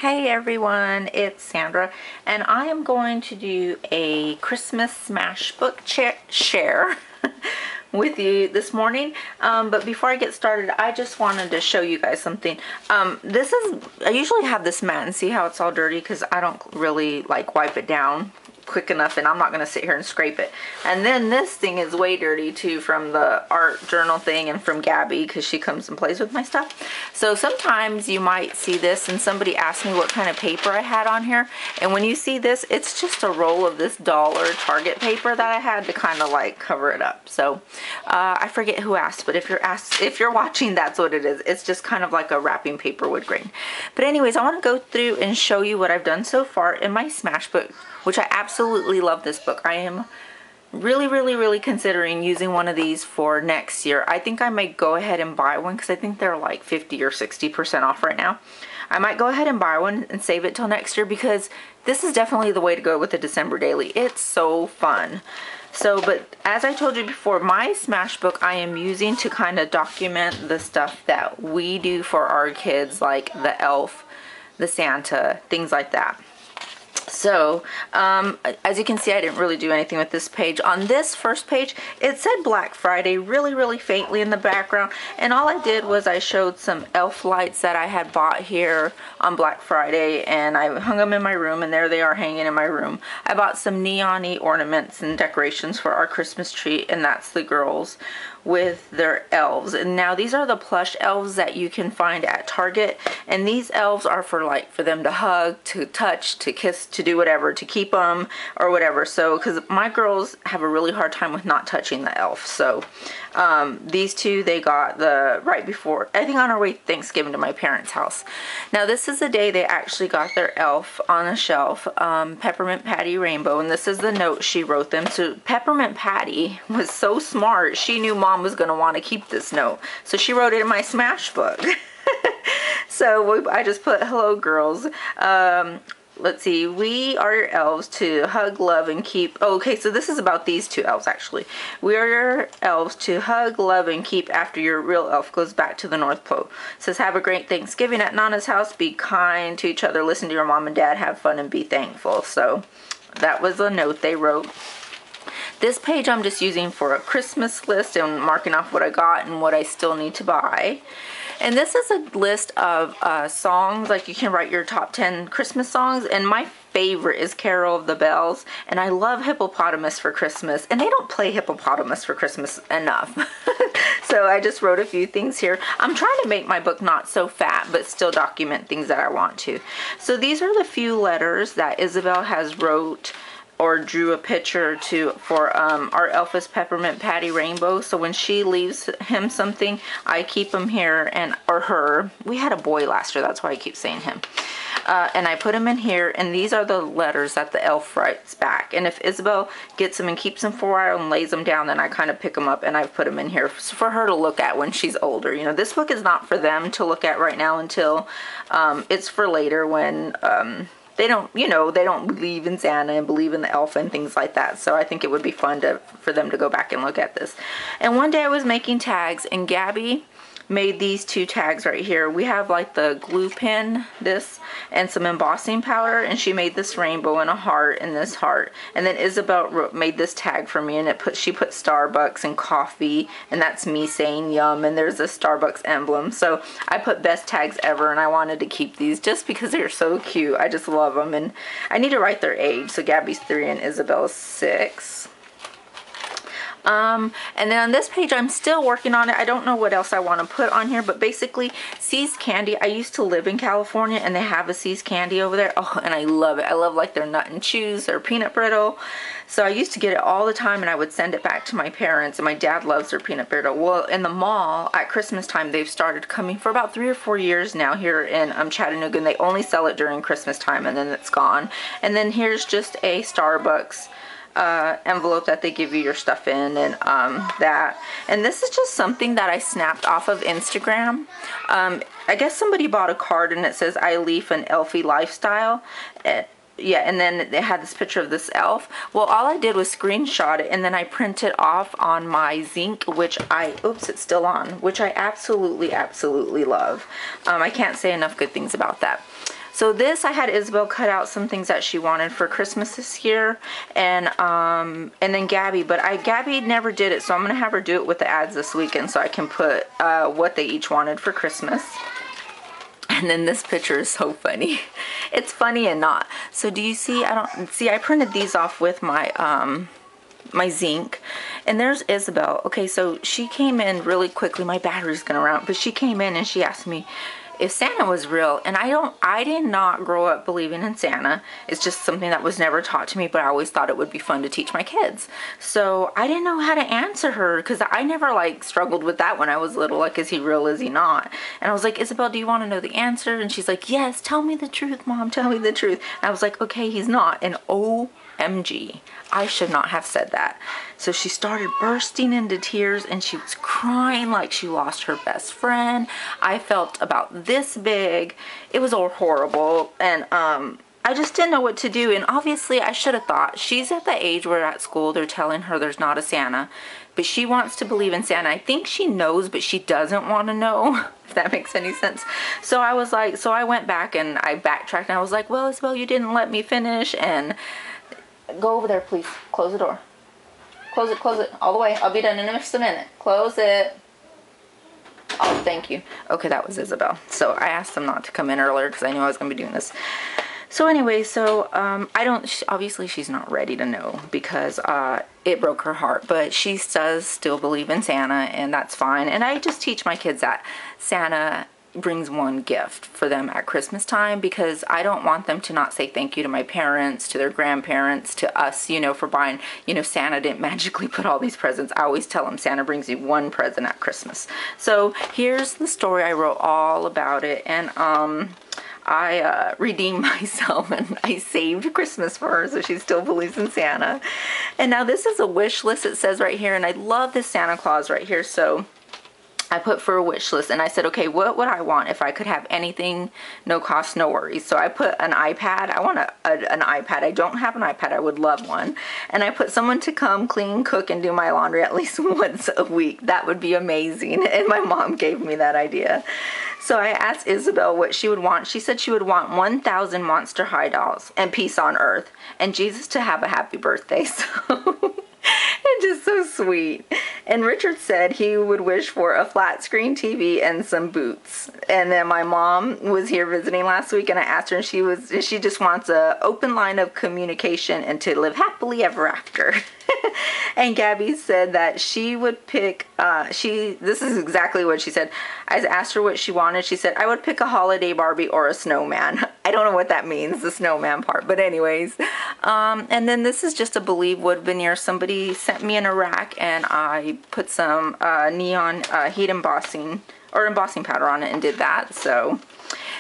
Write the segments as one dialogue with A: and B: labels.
A: Hey everyone, it's Sandra, and I am going to do a Christmas smash book share with you this morning. But before I get started, I just wanted to show you guys something. I usually have this mat, and see how it's all dirty because I don't really like wipe it down quick enough, and I'm not going to sit here and scrape it. And then this thing is way dirty too, from the art journal thing and from Gabby, because she comes and plays with my stuff. So sometimes you might see this and somebody asked me what kind of paper I had on here, and when you see this, it's just a roll of this dollar Target paper that I had to kind of like cover it up. So I forget who asked, but if you're watching, that's what it is. It's just kind of like a wrapping paper, wood grain. But anyways, I want to go through and show you what I've done so far in my smash book, which I absolutely love this book. I am really considering using one of these for next year. I think I might go ahead and buy one because I think they're like 50 or 60% off right now. I might go ahead and buy one and save it till next year, because this is definitely the way to go with the December daily. It's so fun. So, but as I told you before, my smash book I am using to kind of document the stuff that we do for our kids, like the elf, the Santa, things like that. So, as you can see, I didn't really do anything with this page. On this first page, it said Black Friday really faintly in the background. And all I did was I showed some elf lights that I had bought here on Black Friday. And I hung them in my room, and there they are hanging in my room. I bought some neon-y ornaments and decorations for our Christmas tree, and that's the girls with their elves. And now these are the plush elves that you can find at Target, and these elves are for them to hug, to touch, to kiss, to do whatever, to keep them or whatever. So because my girls have a really hard time with not touching the elf, so these two they got right before, I think, on our way to Thanksgiving to my parents' house. Now this is the day they actually got their elf on a shelf, Peppermint Patty Rainbow, and this is the note she wrote them. So Peppermint Patty was so smart, she knew Mom was going to want to keep this note, so she wrote it in my smash book. So I just put, hello girls, let's see, we are your elves to hug, love, and keep. Oh, okay, so this is about these two elves actually. We are your elves to hug, love, and keep after your real elf goes back to the North Pole. It says, have a great Thanksgiving at Nana's house, be kind to each other, listen to your mom and dad, have fun, and be thankful. So that was a note they wrote. This page I'm just using for a Christmas list and marking off what I got and what I still need to buy. And this is a list of songs, like you can write your top 10 Christmas songs, and my favorite is Carol of the Bells, and I love Hippopotamus for Christmas, and they don't play Hippopotamus for Christmas enough. So I just wrote a few things here. I'm trying to make my book not so fat, but still document things that I want to. So these are the few letters that Isabel has wrote or drew a picture for our Elfus Peppermint Patty Rainbow. So when she leaves him something, I keep him here, or her. We had a boy last year, that's why I keep saying him. And I put him in here, and these are the letters that the elf writes back. And if Isabel gets them and keeps them for a while and lays them down, then I kind of pick them up and I've put them in here for her to look at when she's older. You know, this book is not for them to look at right now until it's for later when they don't, they don't believe in Santa and believe in the elf and things like that. So I think it would be fun for them to go back and look at this. And one day I was making tags, and Gabby made these two tags right here. We have like the glue pen, this, and some embossing powder, and she made this rainbow and a heart and this heart. And then Isabel made this tag for me, and she put Starbucks and coffee, and that's me saying yum, and there's a Starbucks emblem. So I put best tags ever, and I wanted to keep these just because they're so cute. I just love them, and I need to write their age. So Gabby's 3 and Isabel's 6. And then on this page, I'm still working on it. I don't know what else I want to put on here, but basically, See's Candy. I used to live in California, and they have a See's Candy over there. Oh, and I love it. I love like their nut and chews, their peanut brittle. So I used to get it all the time, and I would send it back to my parents, and my dad loves their peanut brittle. Well, in the mall at Christmas time, they've started coming for about 3 or 4 years now here in Chattanooga, and they only sell it during Christmas time, and then it's gone. And then here's just a Starbucks envelope that they give you your stuff in, and that. And this is just something that I snapped off of Instagram. I guess somebody bought a card and it says, I leaf an elfie lifestyle. Yeah, and then they had this picture of this elf. Well, all I did was screenshot it, and then I printed off on my zinc, which oops, it's still on, which I absolutely love. I can't say enough good things about that. So this, I had Isabel cut out some things that she wanted for Christmas this year, and then Gabby, but Gabby never did it, so I'm gonna have her do it with the ads this weekend so I can put what they each wanted for Christmas. And then this picture is so funny. It's funny and not. So do you see? I printed these off with my my zinc, and there's Isabel. Okay, so she came in really quickly. My battery's gonna run out, but she came in and she asked me if Santa was real. And I did not grow up believing in Santa. It's just something that was never taught to me, but I always thought it would be fun to teach my kids. So I didn't know how to answer her, because I never like struggled with that when I was little, like, is he real, is he not? And I was like, Isabel, do you want to know the answer? And she's like, yes, tell me the truth, Mom, tell me the truth. And I was like, okay, he's not. And OMG, I should not have said that. So she started bursting into tears, and she was crying like she lost her best friend. I felt about this big. It was all horrible, and I just didn't know what to do. And obviously I should have thought, she's at the age where at school they're telling her there's not a Santa, but she wants to believe in Santa. I think she knows, but she doesn't want to know, if that makes any sense. So I was like, so I went back and I backtracked, and I was like, well, Isabel, you didn't let me finish. And go over there, please. Close the door. Close it all the way. I'll be done in just a minute. Close it. Oh, thank you. Okay, that was Isabel. So I asked them not to come in earlier because I knew I was going to be doing this. So anyway, so obviously she's not ready to know, because it broke her heart, but she does still believe in Santa, and that's fine. And I just teach my kids that Santa brings one gift for them at Christmas time, because I don't want them to not say thank you to my parents, to their grandparents, to us, you know, for buying, you know, Santa didn't magically put all these presents. I always tell them Santa brings you one present at Christmas. So here's the story. I wrote all about it, and I redeemed myself, and I saved Christmas for her, so she still believes in Santa. And now this is a wish list, it says right here, and I love this Santa Claus right here. So I put for a wish list, and I said, okay, what would I want if I could have anything, no cost, no worries? So I put an iPad. I want an iPad. I don't have an iPad. I would love one. And I put someone to come clean, cook, and do my laundry at least once a week. That would be amazing. And my mom gave me that idea. So I asked Isabel what she would want. She said she would want 1,000 Monster High dolls and peace on earth, and Jesus to have a happy birthday. So it's just so sweet. And Richard said he would wish for a flat screen TV and some boots. And then my mom was here visiting last week, and I asked her, and she just wants an open line of communication and to live happily ever after. And Gabby said that she would pick, this is exactly what she said. I asked her what she wanted. She said, I would pick a holiday Barbie or a snowman. I don't know what that means, the snowman part, but anyways. And then this is just a Believe wood veneer. Somebody sent me in a rack, and I put some neon heat embossing powder on it and did that. So,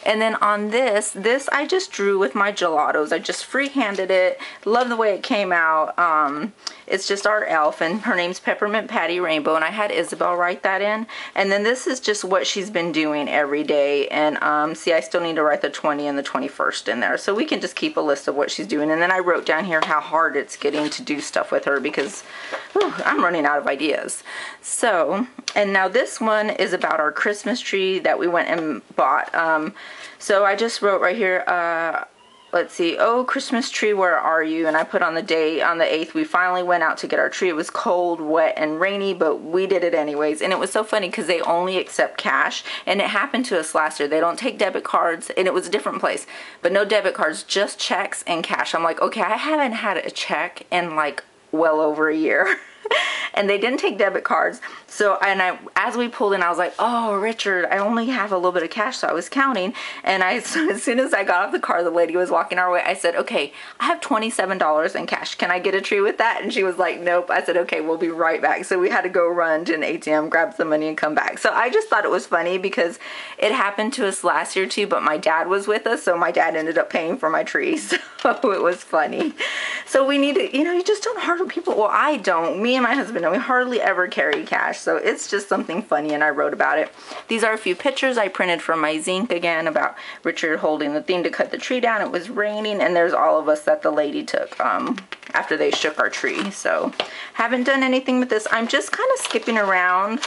A: and then on this I just drew with my gelatos. I just freehanded it. Love the way it came out. It's just our elf, and her name's Peppermint Patty Rainbow, and I had Isabel write that in. And then this is just what she's been doing every day. And see, I still need to write the 20 and the 21st in there, so we can just keep a list of what she's doing. And then I wrote down here how hard it's getting to do stuff with her, because I'm running out of ideas. So, and now this one is about our Christmas tree that we went and bought. So I just wrote right here, let's see, oh, Christmas tree, where are you? And I put on the day, on the 8th, we finally went out to get our tree. It was cold, wet, and rainy, but we did it anyways. And it was so funny because they only accept cash, and it happened to us last year. They don't take debit cards, and it was a different place, but no debit cards, just checks and cash. I'm like, okay, I haven't had a check in like well over a year. And they didn't take debit cards. So, as we pulled in, I was like, oh, Richard, I only have a little bit of cash. So I was counting, and so as soon as I got off the car, the lady was walking our way. I said, okay, I have $27 in cash. Can I get a tree with that? And she was like, nope. I said, okay, we'll be right back. So we had to go run to an ATM, grab some money, and come back. So I just thought it was funny because it happened to us last year too, but my dad was with us, so my dad ended up paying for my tree. So it was funny. So we need to, you just don't hardly people. Well, I don't. Me and my husband, we hardly ever carry cash, so it's just something funny, and I wrote about it. These are a few pictures I printed from my zinc again about Richard holding the thing to cut the tree down. It was raining, and there's all of us that the lady took after they shook our tree. So haven't done anything with this. I'm just kind of skipping around.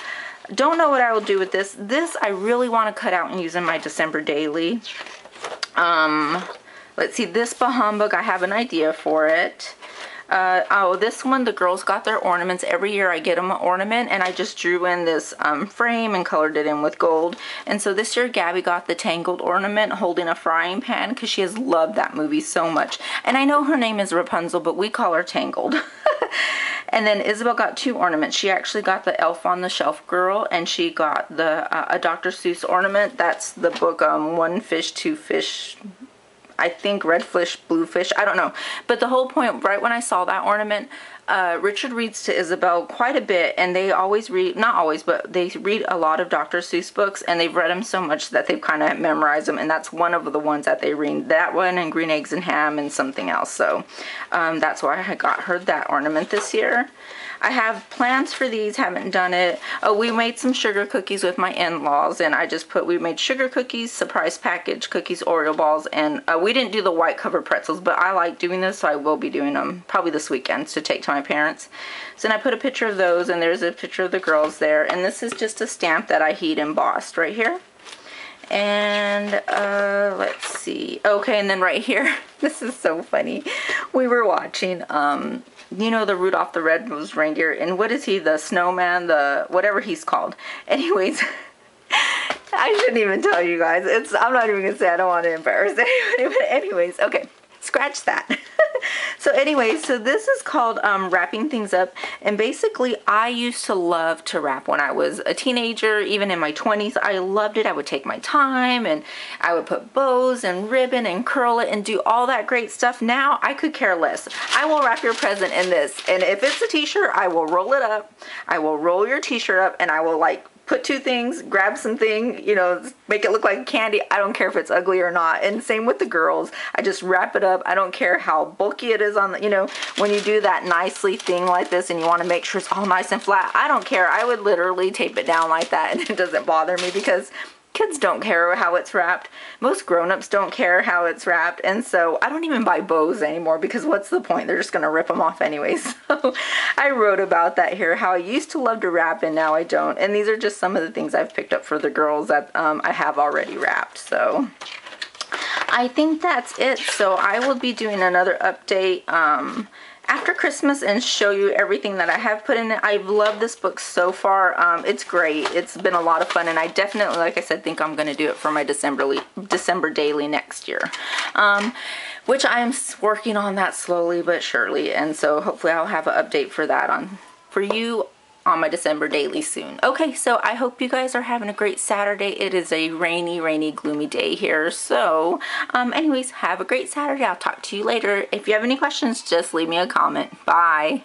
A: Don't know what I will do with this. This I really want to cut out and use in my December daily. Let's see, this Baham book, I have an idea for it. Oh, this one, the girls got their ornaments. Every year I get them an ornament, and I just drew in this frame and colored it in with gold. And so this year Gabby got the Tangled ornament holding a frying pan because she has loved that movie so much. And I know her name is Rapunzel, but we call her Tangled. And then Isabel got 2 ornaments. She actually got the Elf on the Shelf girl, and she got the a Dr. Seuss ornament. That's the book, One Fish, Two Fish, I think red fish, blue fish, I don't know. But the whole point, right when I saw that ornament, Richard reads to Isabel quite a bit, and they always read, not always, but they read a lot of Dr. Seuss books, and they've read them so much that they've kind of memorized them, and that's one of the ones that they read. That one, and Green Eggs and Ham, and something else. So that's why I got her that ornament this year. I have plans for these, haven't done it. Oh, we made some sugar cookies with my in-laws, and I just put, we made sugar cookies, surprise package cookies, Oreo balls, and we didn't do the white covered pretzels, but I like doing this, so I will be doing them probably this weekend to take to my parents. So then I put a picture of those, and there's a picture of the girls there, and this is just a stamp that I heat embossed right here. And let's see, okay, and then right here, this is so funny. We were watching you know, the Rudolph the Red-Nosed Reindeer, and what is he, the snowman, the whatever he's called. Anyways, I shouldn't even tell you guys. I'm not even gonna say, I don't want to embarrass anybody, but anyways, okay, scratch that. So anyways, so this is called wrapping things up, and basically I used to love to wrap when I was a teenager, even in my 20s. I loved it. I would take my time, and I would put bows and ribbon and curl it and do all that great stuff. Now I could care less. I will wrap your present in this, and if it's a t-shirt, I will roll it up. I will roll your t-shirt up, and I will like put 2 things, grab something, you know, make it look like candy. I don't care if it's ugly or not. And same with the girls. I just wrap it up. I don't care how bulky it is on the, you know, when you do that nicely thing like this and you want to make sure it's all nice and flat. I don't care. I would literally tape it down like that, and it doesn't bother me because kids don't care how it's wrapped. Most grown-ups don't care how it's wrapped, and so I don't even buy bows anymore because what's the point? They're just going to rip them off anyways. So I wrote about that here, how I used to love to wrap and now I don't. And these are just some of the things I've picked up for the girls that I have already wrapped. So I think that's it. So I will be doing another update after Christmas and show you everything that I have put in it. I've loved this book so far. It's great. It's been a lot of fun, and I definitely, like I said, think I'm going to do it for my December daily next year. Which I am working on that slowly but surely, and so hopefully I'll have an update for that for you on my December daily soon. Okay, so I hope you guys are having a great Saturday. It is a rainy, gloomy day here. So, anyways, have a great Saturday. I'll talk to you later. If you have any questions, just leave me a comment. Bye.